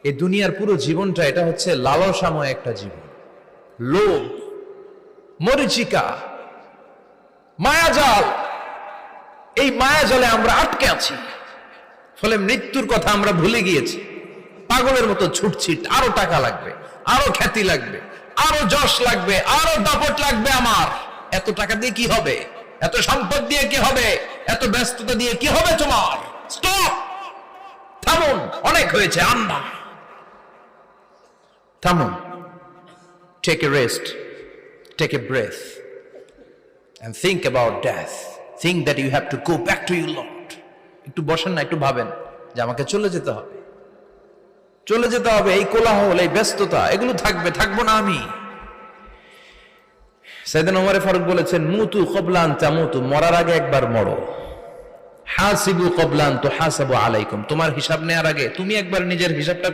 এই দুনিয়ার পুরো জীবনটা এটা হচ্ছে লালসাময় একটা জীবন, লোভ, মরিচিকা, মায়াজাল। এই মায়াজালে আমরা আটকে আছি, ফলে মৃত্যুর কথা আমরা ভুলে গিয়েছি। পাগলের মতো ছুটছি, আরো টাকা লাগবে, আরো খ্যাতি লাগবে, আরো যশ লাগবে, আরো দাপট লাগবে। আমার এত টাকা দিয়ে কি হবে? এত সম্পদ দিয়ে কি হবে? এত ব্যস্ততা দিয়ে কি হবে তোমার? স্টপ, থামুন, অনেক হয়েছে। আন্না, থামুন, take a rest, take a breath and think about death. Think that you have to go back to your Lord. একটু বসেন না, একটু ভাবেন যে আমাকে চলে যেতে হবে, চলে যেতে হবে। এই কোলাহল, এই ব্যস্ততা, এগুলো থাকবে, থাকবো না আমি। সাইয়েদনা ওমর ফারুক বলেছেন, মুতু ক্বাবলা আন তামুতু, মরার আগে একবার মরো। হাসিবু ক্বাবলা আন তুহাসাবু আলাইকুম, তোমার হিসাব নেওয়ার আগে তুমি একবার নিজের হিসাবটা